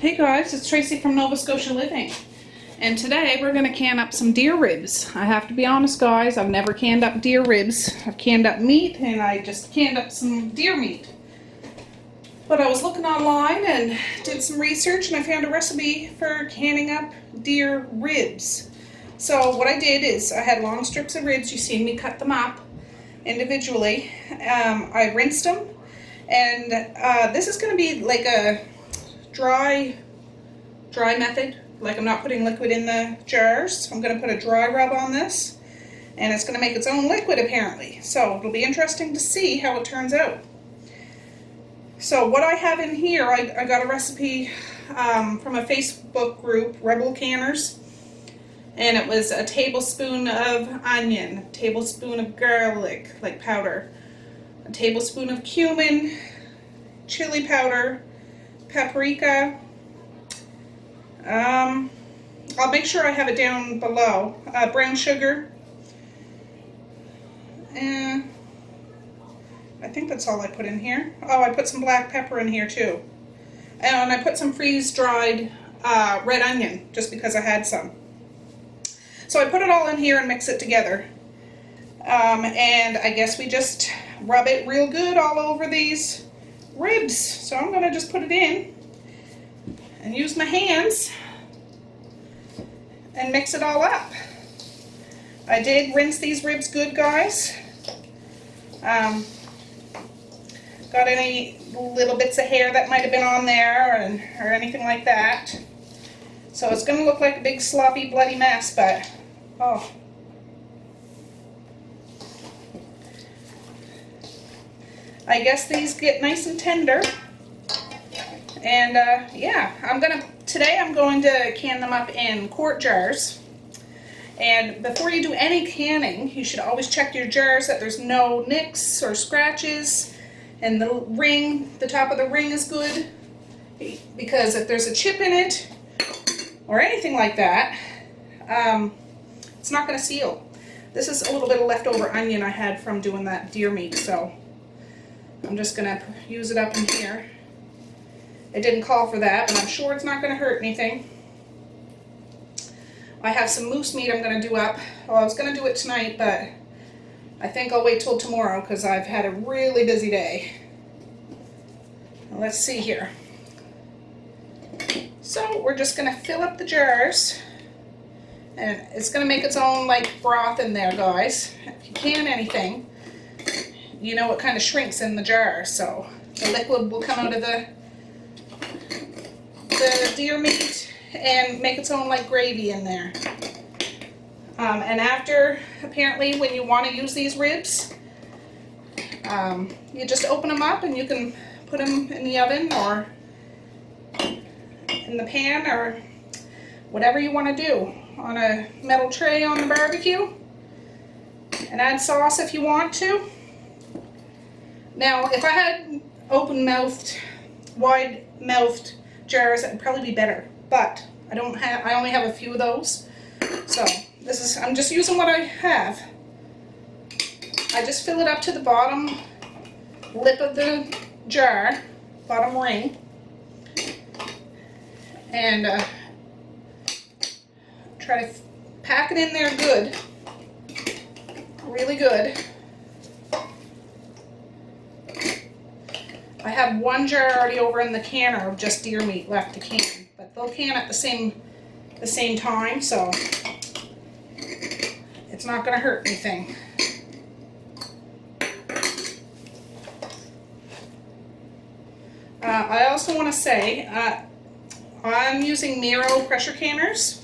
Hey guys, it's Tracey from Nova Scotia Living, and today we're going to can up some deer ribs. I have to be honest guys, I've never canned up deer ribs. I've canned up meat and I just canned up some deer meat. But I was looking online and did some research and I found a recipe for canning up deer ribs. So what I did is I had long strips of ribs, you seen me cut them up individually. I rinsed them, and this is going to be like a dry method. Like, I'm not putting liquid in the jars. I'm going to put a dry rub on this, and it's going to make its own liquid apparently. So it'll be interesting to see how it turns out. So what I have in here, I got a recipe from a Facebook group, Rebel Canners, and it was a tablespoon of onion, a tablespoon of garlic, like powder, a tablespoon of cumin, chili powder, paprika. I'll make sure I have it down below. Brown sugar, and I think that's all I put in here. Oh, I put some black pepper in here too, and I put some freeze-dried red onion just because I had some. So I put it all in here and mix it together, and I guess we just rub it real good all over these ribs. So I'm going to just put it in and use my hands and mix it all up. I did rinse these ribs good, guys. Got any little bits of hair that might have been on there or anything like that. So it's going to look like a big sloppy bloody mess, but oh. I guess these get nice and tender. And yeah, today I'm going to can them up in quart jars. And before you do any canning, you should always check your jars that there's no nicks or scratches, and the top of the ring is good, because if there's a chip in it or anything like that, it's not going to seal. This is a little bit of leftover onion I had from doing that deer meat, so I'm just going to use it up in here. It didn't call for that, but I'm sure it's not going to hurt anything. I have some moose meat I'm going to do up. Well, I was going to do it tonight, but I think I'll wait till tomorrow because I've had a really busy day. Well, let's see here. So we're just going to fill up the jars, and it's going to make its own like broth in there, guys. If you can anything, you know it kind of shrinks in the jar, so the liquid will come out of the deer meat and make its own like gravy in there. And after, apparently, when you want to use these ribs, you just open them up and you can put them in the oven or in the pan or whatever you want to do, on a metal tray on the barbecue, and add sauce if you want to. Now, if I had open-mouthed, wide-mouthed jars, that would probably be better, but I only have a few of those, so I'm just using what I have. I just fill it up to the bottom lip of the jar, bottom ring, and try to pack it in there good, really good. I have one jar already over in the canner of just deer meat left to can, but they'll can at the same time, so it's not going to hurt anything. I also want to say I'm using Miro pressure canners,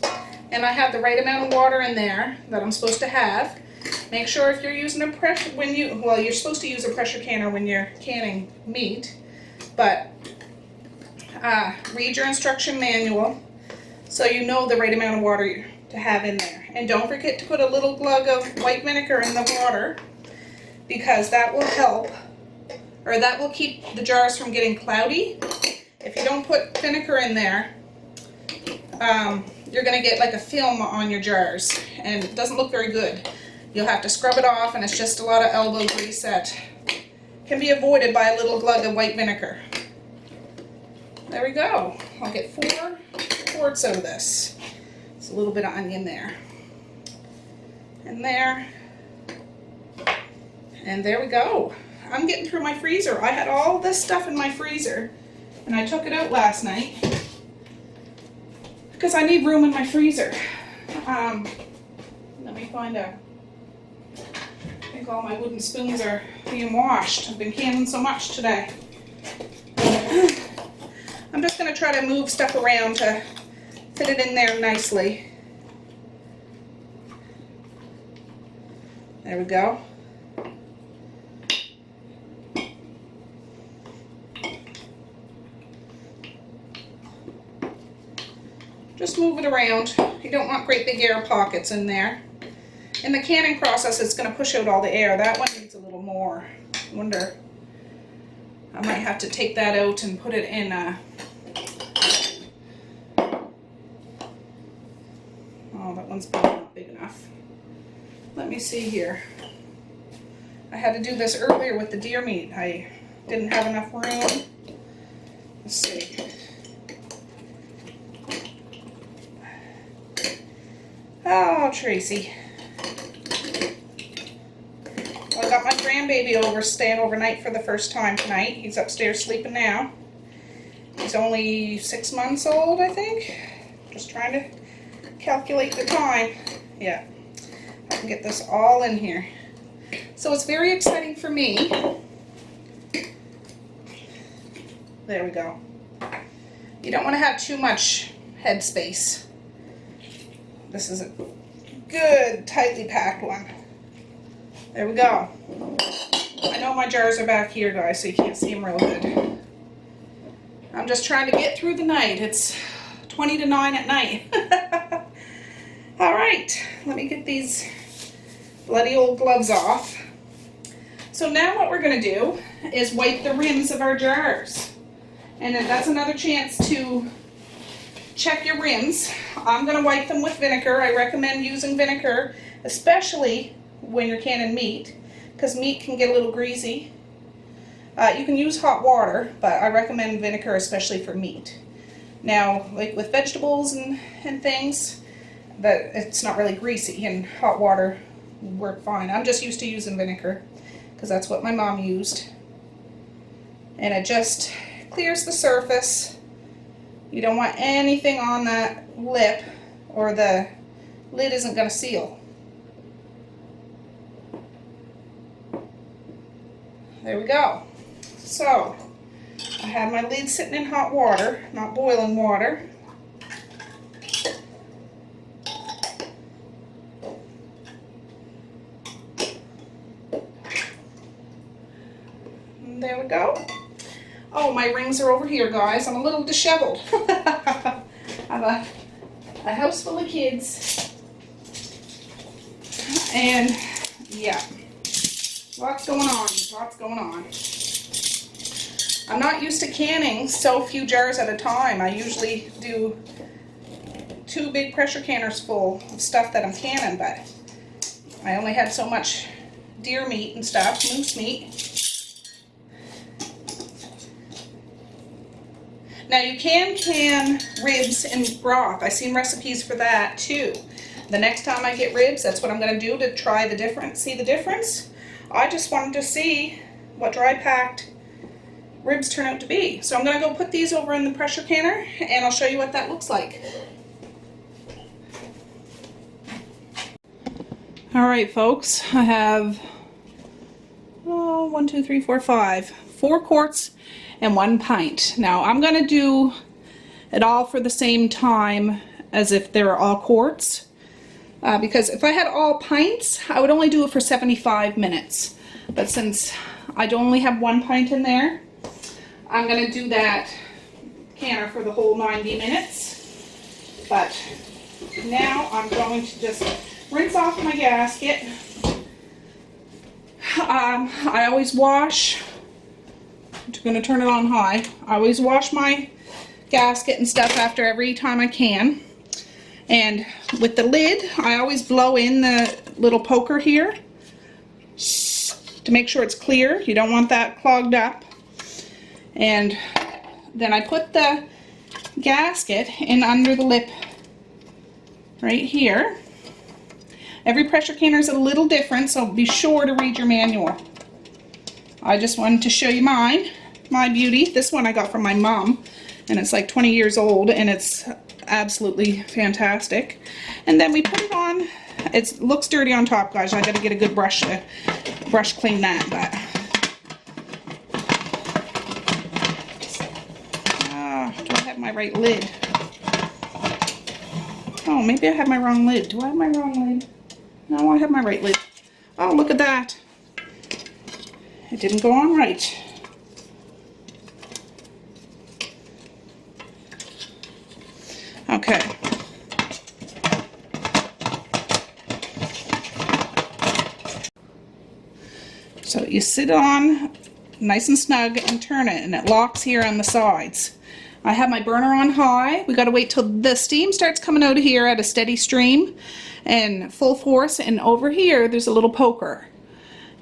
and I have the right amount of water in there that I'm supposed to have. Make sure if you're using a pressure, you're supposed to use a pressure canner when you're canning meat, but read your instruction manual so you know the right amount of water to have in there. And don't forget to put a little glug of white vinegar in the water, because that will help, or that will keep the jars from getting cloudy. If you don't put vinegar in there, you're going to get like a film on your jars, and it doesn't look very good. You'll have to scrub it off, and it's just a lot of elbow grease that can be avoided by a little glug of white vinegar. There we go. I'll get 4 quarts out of this. It's a little bit of onion there. And there. And there we go. I'm getting through my freezer. I had all this stuff in my freezer and I took it out last night because I need room in my freezer. Let me find out. I think all my wooden spoons are being washed. I've been canning so much today. I'm just going to try to move stuff around to fit it in there nicely. There we go. Just move it around. You don't want great big air pockets in there. In the canning process, it's going to push out all the air. That one needs a little more. I wonder, I might have to take that out and put it in a... Oh, that one's not big enough. Let me see here. I had to do this earlier with the deer meat. I didn't have enough room. Let's see. Oh, Tracey. Well, I got my grandbaby over, staying overnight for the first time tonight. He's upstairs sleeping now. He's only 6 months old, I think. Just trying to calculate the time. Yeah, I can get this all in here. So it's very exciting for me. There we go. You don't want to have too much head space. This is a good, tightly packed one. There we go. I know my jars are back here, guys, so you can't see them real good. I'm just trying to get through the night. It's 20 to 9 at night. All right, let me get these bloody old gloves off. So now what we're going to do is wipe the rims of our jars. And then that's another chance to check your rims. I'm going to wipe them with vinegar. I recommend using vinegar, especially when you're canning meat, because meat can get a little greasy. You can use hot water, but I recommend vinegar, especially for meat. Now, like with vegetables and things, that it's not really greasy, and hot water work fine. I'm just used to using vinegar, because that's what my mom used. And it just clears the surface. You don't want anything on that lip, or the lid isn't going to seal. There we go. So, I have my lid sitting in hot water, not boiling water. And there we go. Oh, my rings are over here, guys. I'm a little disheveled. I have a house full of kids. And, yeah. Lots going on. Lots going on. I'm not used to canning so few jars at a time. I usually do 2 big pressure canners full of stuff that I'm canning, but I only had so much deer meat and stuff, moose meat. Now you can ribs in broth. I've seen recipes for that too. The next time I get ribs, that's what I'm going to do to try the difference. See the difference? I just wanted to see what dry packed ribs turn out to be. So I'm going to go put these over in the pressure canner and I'll show you what that looks like. Alright folks, I have 1, 2, 3, 4, 5. 4 quarts and 1 pint. Now I'm going to do it all for the same time as if they're all quarts. Because if I had all pints, I would only do it for 75 minutes. But since I only have 1 pint in there, I'm going to do that canner for the whole 90 minutes. But now I'm going to just rinse off my gasket. I always wash. I'm going to turn it on high. I always wash my gasket and stuff after every time I can. And with the lid, I always blow in the little poker here to make sure it's clear. You don't want that clogged up. And then I put the gasket in under the lip right here. Every pressure canner is a little different, so be sure to read your manual. I just wanted to show you mine, my beauty. This one I got from my mom, and it's like 20 years old, and it's absolutely fantastic. And then we put it on. It looks dirty on top, guys. I gotta get a good brush to clean that, but do I have my right lid? Oh, maybe I have my wrong lid. Do I have my wrong lid? No, I have my right lid. Oh, look at that. It didn't go on right. Okay. So you sit on nice and snug and turn it, and it locks here on the sides. I have my burner on high. We gotta wait till the steam starts coming out of here at a steady stream and full force, and over here there's a little poker.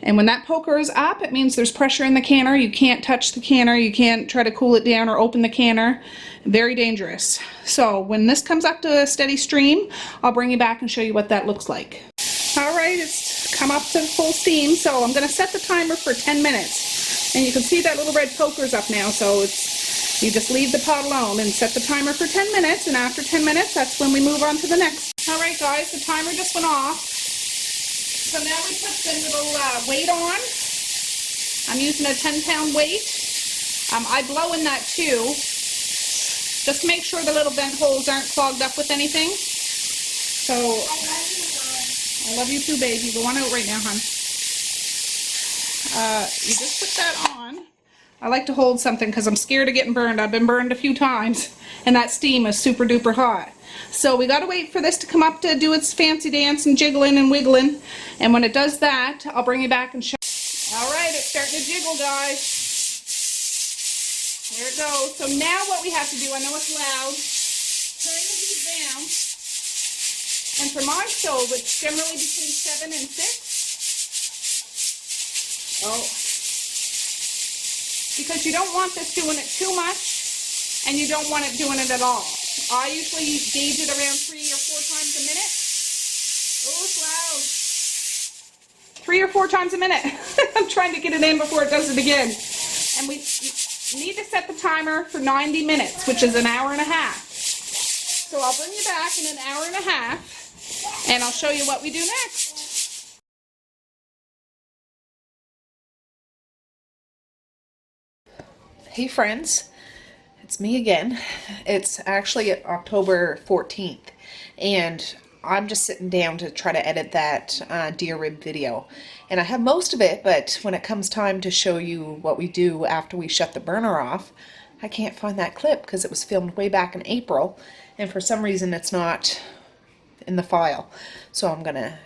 And when that poker is up, it means there's pressure in the canner. You can't touch the canner. You can't try to cool it down or open the canner. Very dangerous. So when this comes up to a steady stream, I'll bring you back and show you what that looks like. All right, it's come up to full steam, so I'm gonna set the timer for 10 minutes. And you can see that little red poker's up now, so you just leave the pot alone and set the timer for 10 minutes, and after 10 minutes, that's when we move on to the next. All right, guys, the timer just went off. So now we put the little weight on. I'm using a 10-pound weight. I blow in that too. Just to make sure the little vent holes aren't clogged up with anything. So, I love you too, baby. Go on out right now, hon. You just put that on. I like to hold something because I'm scared of getting burned. I've been burned a few times, and that steam is super duper hot. So we gotta wait for this to come up to do its fancy dance and jiggling and wiggling. And when it does that, I'll bring you back and show you. All right, it's starting to jiggle, guys. There it goes. So now what we have to do, I know it's loud, turn the heat down. And for my stove, it's generally between 7 and 6. Oh. Because you don't want this doing it too much, and you don't want it doing it at all. I usually gauge it around 3 or 4 times a minute. Oh, it's loud. 3 or 4 times a minute. I'm trying to get it in before it does it again. And we need to set the timer for 90 minutes, which is an hour and a half. So I'll bring you back in an hour and a half, and I'll show you what we do next. Hey friends. It's me again. It's actually October 14th, and I'm just sitting down to try to edit that deer rib video. And I have most of it, but when it comes time to show you what we do after we shut the burner off, I can't find that clip because it was filmed way back in April, and for some reason it's not in the file. So I'm gonna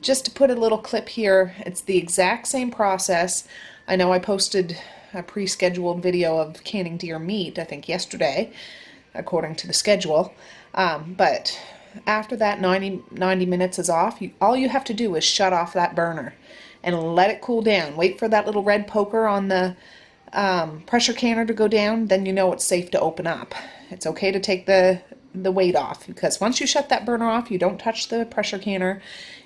just to put a little clip here. It's the exact same process. I know I posted a pre-scheduled video of canning deer meat, I think yesterday, according to the schedule. But after that 90 minutes is off, all you have to do is shut off that burner and let it cool down. Wait for that little red poker on the pressure canner to go down, then you know it's safe to open up. It's okay to take the weight off, because once you shut that burner off, you don't touch the pressure canner,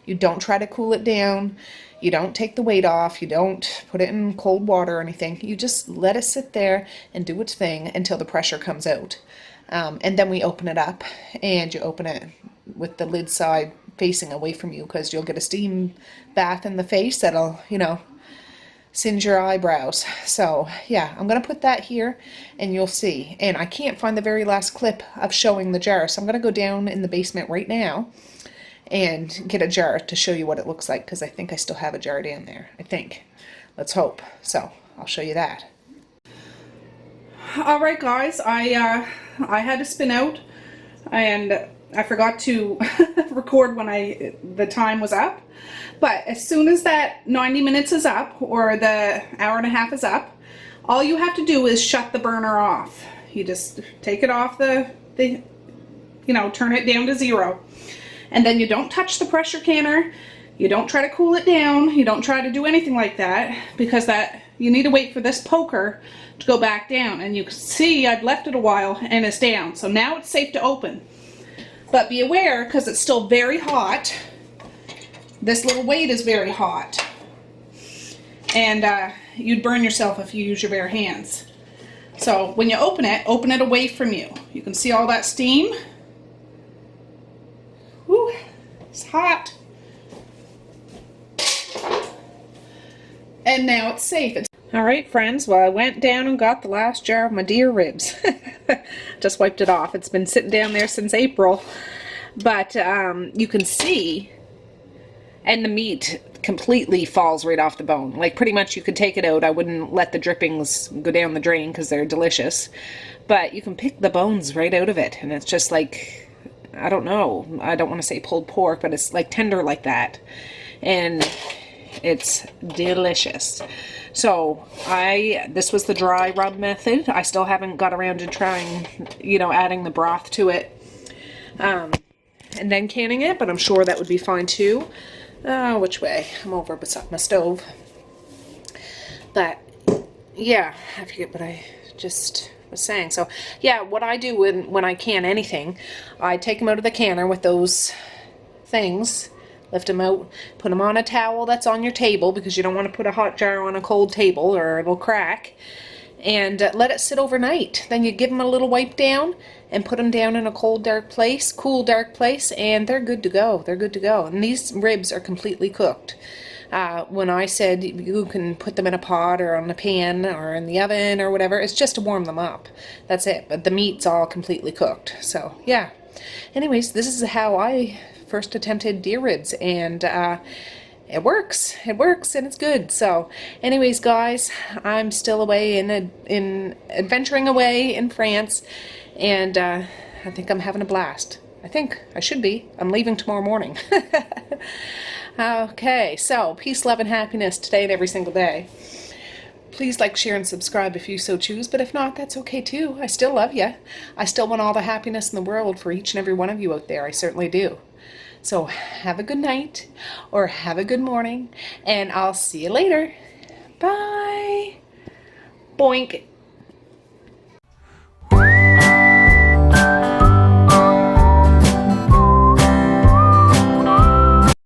you don't try to cool it down, you don't take the weight off, you don't put it in cold water or anything. You just let it sit there and do its thing until the pressure comes out. And then we open it up, and you open it with the lid side facing away from you, because you'll get a steam bath in the face that'll, you know, singe your eyebrows. So yeah, I'm gonna put that here and you'll see. And I can't find the very last clip of showing the jar, so I'm gonna go down in the basement right now and get a jar to show you what it looks like, because I think I still have a jar down there. I think. Let's hope. So I'll show you that. All right, guys, I had to spin out, and I forgot to record when the time was up. But as soon as that 90 minutes is up, or the hour and a half is up, all you have to do is shut the burner off. You just take it off you know, turn it down to 0. And then you don't touch the pressure canner, you don't try to cool it down, you don't try to do anything like that, because that you need to wait for this poker to go back down. And you can see I've left it a while and it's down. So now it's safe to open. But be aware, because it's still very hot, this little weight is very hot. And you'd burn yourself if you use your bare hands. So when you open it away from you. You can see all that steam. Whew, it's hot. And now it's safe. All right, friends. Well, I went down and got the last jar of my deer ribs. Just wiped it off. It's been sitting down there since April. But you can see, and the meat completely falls right off the bone. Like, pretty much you could take it out. I wouldn't let the drippings go down the drain because they're delicious. But you can pick the bones right out of it. And it's just like, I don't know. I don't want to say pulled pork, but it's like tender like that. And it's delicious. So this was the dry rub method. I still haven't got around to trying, adding the broth to it. And then canning it, but I'm sure that would be fine too. Which way? I'm over beside my stove. But yeah, I forget what I just was saying. So yeah, what I do when I can anything, I take them out of the canner with those things, lift them out, put them on a towel that's on your table, because you don't want to put a hot jar on a cold table or it'll crack, and let it sit overnight. Then you give them a little wipe down and put them down in a cool dark place, and they're good to go. They're good to go. And these ribs are completely cooked. When I said you can put them in a pot or on a pan or in the oven or whatever, it's just to warm them up. That's it. But the meat's all completely cooked. So yeah. Anyways, this is how I first attempted deer ribs, and it works. It works, and it's good. So anyways, guys, I'm still away in adventuring away in France, and I think I'm having a blast. I think I should be. I'm leaving tomorrow morning. Okay, so peace, love, and happiness today and every single day. Please like, share, and subscribe if you so choose, but if not, that's okay too. I still love you. I still want all the happiness in the world for each and every one of you out there. I certainly do. So have a good night, or have a good morning, and I'll see you later. Bye. Boink.